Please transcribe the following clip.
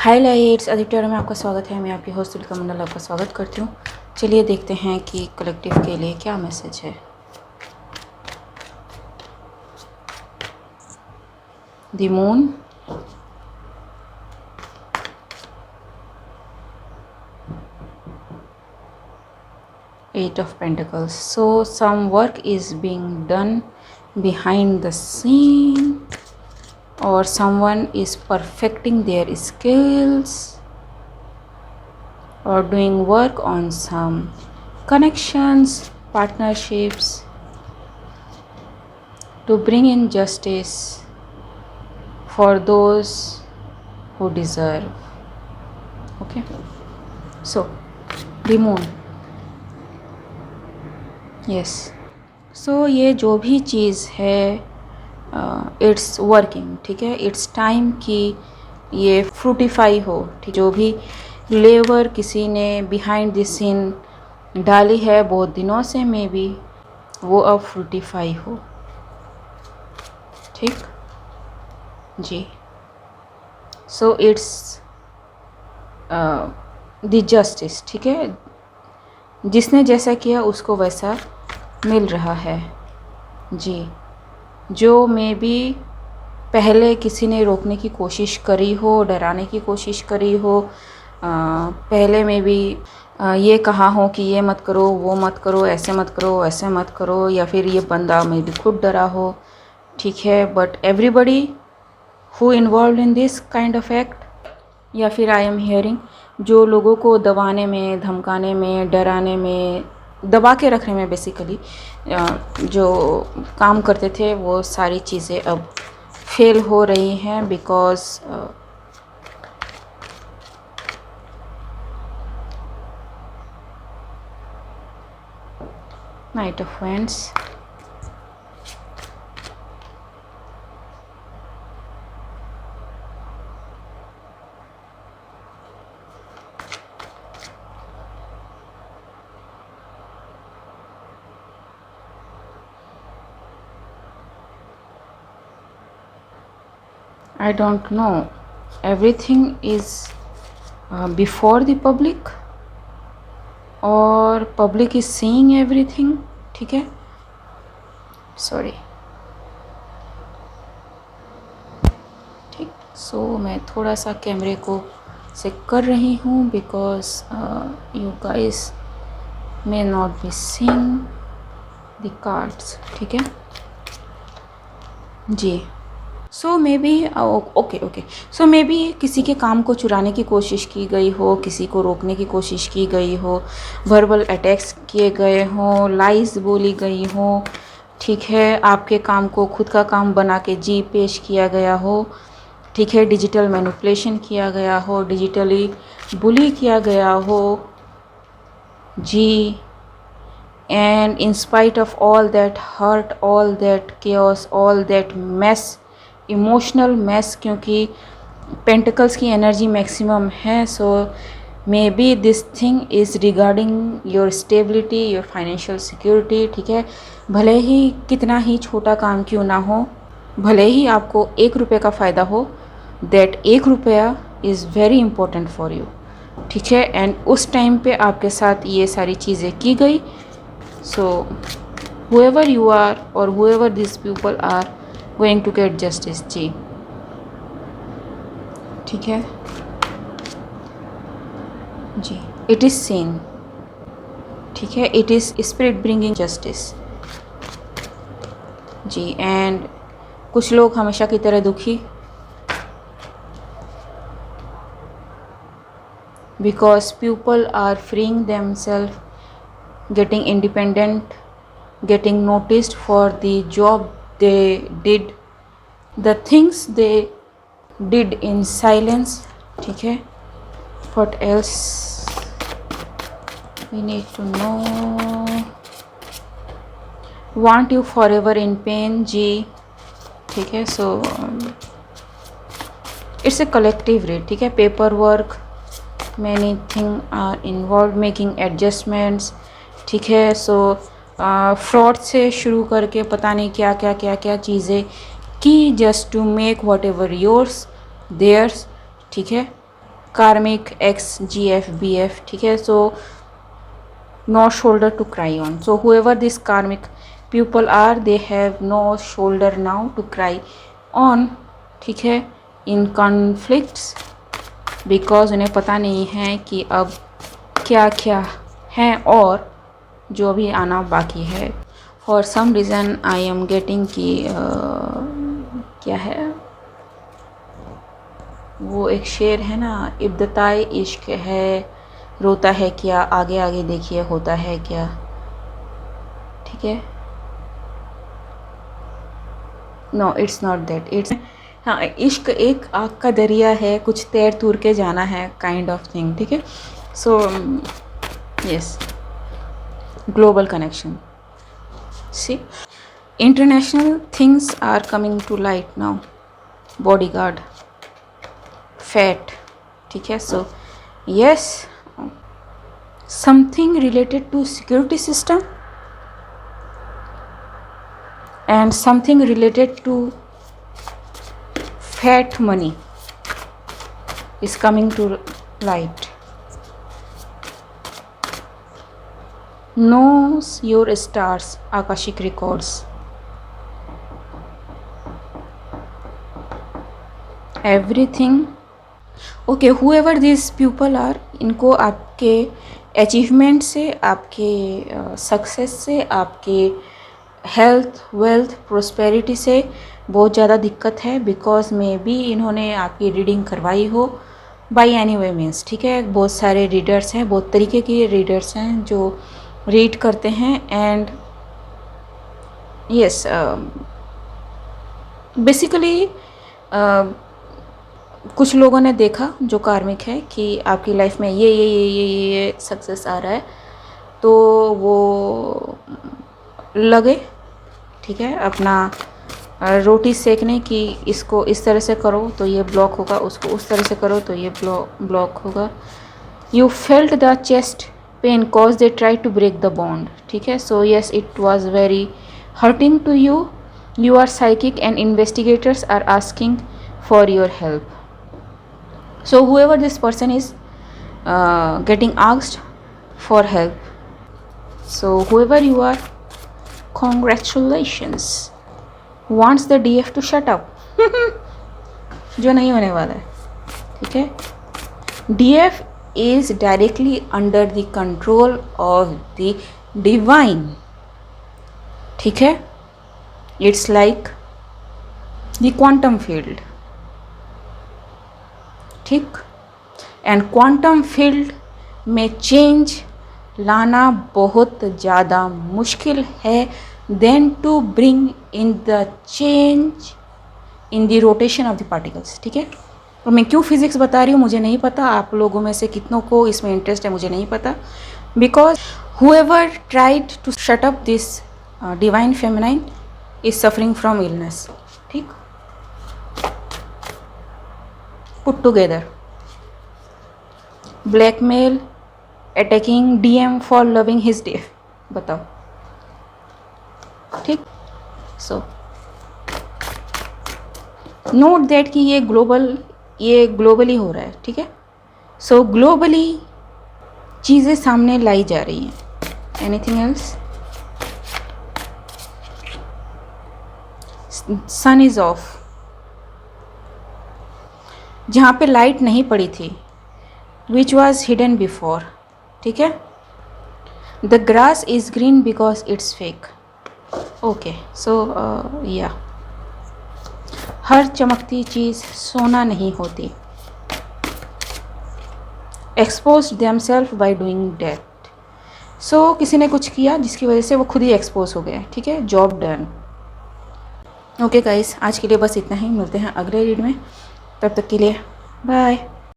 हाय lights, Aditya में आपका स्वागत है। मैं आपकी होस्ट तुलिका मंडल आपका स्वागत करती हूँ। चलिए देखते हैं कि कलेक्टिव के लिए क्या मैसेज है। The moon, eight of pentacles. So some work is being done behind the scene or someone is perfecting their skills or doing work on some connections, partnerships to bring in justice for those who deserve. Okay, so the moon, yes. So ये जो भी चीज़ है it's working, ठीक है। It's time कि ये fructify हो, ठीक। जो भी लेबर किसी ने बिहाइंड द सीन डाली है बहुत दिनों से, मे बी वो अब फ्रूटिफाई हो, ठीक जी। सो इट्स द जस्टिस, ठीक है। जिसने जैसा किया उसको वैसा मिल रहा है जी। जो मे बी पहले किसी ने रोकने की कोशिश करी हो, डराने की कोशिश करी हो, पहले में भी ये कहा हो कि ये मत करो, वो मत करो, ऐसे मत करो, ऐसे मत करो, या फिर ये बंदा मे बी खुद डरा हो, ठीक है। But everybody who involve in this kind of act, या फिर आई एम हियरिंग, जो लोगों को दबाने में, धमकाने में, डराने में, दबा के रखने में बेसिकली जो काम करते थे, वो सारी चीज़ें अब फेल हो रही हैं because night of wands. I don't know. Everything is before the public or public is seeing everything, ठीक है। सॉरी, ठीक। सो मैं थोड़ा सा कैमरे को से कर रही हूँ because you guys may not be seeing the cards, ठीक है जी। So maybe okay, so maybe किसी के काम को चुराने की कोशिश की गई हो, किसी को रोकने की कोशिश की गई हो, वर्बल अटैक्स किए गए हों, लाइज बोली गई हो, ठीक है। आपके काम को खुद का काम बना के जी पेश किया गया हो, ठीक है। डिजिटल मैनिपुलेशन किया गया हो, डिजिटली बुली किया गया हो जी। And in spite of all that hurt, all that chaos, all that mess, emotional mess, क्योंकि पेंटिकल्स की एनर्जी मैक्सिमम है। So maybe this thing is regarding your stability, your financial security, ठीक है। भले ही कितना ही छोटा काम क्यों ना हो, भले ही आपको 1 रुपये का फ़ायदा हो, दैट 1 रुपया is very important for you, ठीक है। एंड उस टाइम पे आपके साथ ये सारी चीज़ें की गई। सो whoever you are or whoever these people are going to get justice जी, ठीक है जी। इट इज़ सीन, ठीक है। It is spirit bringing justice जी। एंड कुछ लोग हमेशा की तरह दुखी, because people are freeing themselves, getting independent, getting noticed for the job they did, the things they did in silence, ठीक है। What else we need to know? Want you forever in pain जी, ठीक है। So it's a collective read, ठीक है। Paper work, many thing are involve, making adjustments, ठीक है। सो fraud से शुरू करके पता नहीं क्या क्या क्या क्या चीज़ें की, just to make whatever yours theirs, ठीक है। karmic X GF BF, ठीक है. So no shoulder to cry on. So whoever this karmic people are, they have no shoulder now to cry on, ठीक है, in conflicts, because उन्हें पता नहीं है कि अब क्या क्या है और जो भी आना बाकी है. For some reason I am getting कि क्या है वो एक शेर है ना, इब्तदाई इश्क है रोता है क्या, आगे आगे देखिए होता है क्या, ठीक है. No it's not that, it's, हाँ, इश्क एक आग का दरिया है, कुछ तैर तूर के जाना है, काइंड ऑफ थिंग, ठीक है. So yes, global connection. See, international things are coming to light now. Bodyguard, fat, ठीक है. So yes, something related to security system and something related to fat money is coming to light. Knows your stars, Akashic records. Everything. Okay, whoever these people are, इनको आपके achievement से, आपके success से, आपके health, wealth, prosperity से बहुत ज़्यादा दिक्कत है, बिकॉज मे बी इन्होंने आपकी रीडिंग करवाई हो बाई एनी वे मीन्स, ठीक है. बहुत सारे रीडर्स हैं, बहुत तरीके के रीडर्स हैं जो रीड करते हैं. एंड यस, बेसिकली कुछ लोगों ने देखा जो कार्मिक है कि आपकी लाइफ में ये सक्सेस आ रहा है, तो वो लगे, ठीक है, अपना रोटी सेकने कि इसको इस तरह से करो तो ये ब्लॉक होगा, उसको उस तरह से करो तो ये ब्लॉक होगा. You felt the chest pain cause they try to break the bond, ठीक है. So yes, it was very hurting to you. You are psychic and investigators are asking for your help. So whoever this person is getting asked for help, so whoever you are, congratulations. Wants the DF to shut up. जो नहीं होने वाला है, ठीक है. DF is directly under the control of the divine, ठीक है. It's like the quantum field, ठीक. and quantum field में change लाना बहुत ज़्यादा मुश्किल है than to bring in the change in the rotation of the particles, ठीक है. और मैं क्यों फिज़िक्स बता रही हूँ मुझे नहीं पता, आप लोगों में से कितनों को इसमें इंटरेस्ट है मुझे नहीं पता, because whoever tried to shut up this divine feminine is suffering from illness, ठीक. put together, blackmail, attacking DM for loving his death, बताओ, ठीक. so note that कि ये ग्लोबली हो रहा है, ठीक है. सो ग्लोबली चीज़ें सामने लाई जा रही हैं. Anything else? Sun is off. जहाँ पे लाइट नहीं पड़ी थी, विच वॉज हिडन बिफोर, ठीक है. The grass is green because it's fake. Okay, so या हर चमकती चीज़ सोना नहीं होती. Expose themselves by doing that. So किसी ने कुछ किया जिसकी वजह से वो खुद ही एक्सपोज हो गए, ठीक है. Job done. ओके गाइस, आज के लिए बस इतना ही. मिलते हैं अगले रीड में, तब तक के लिए बाय.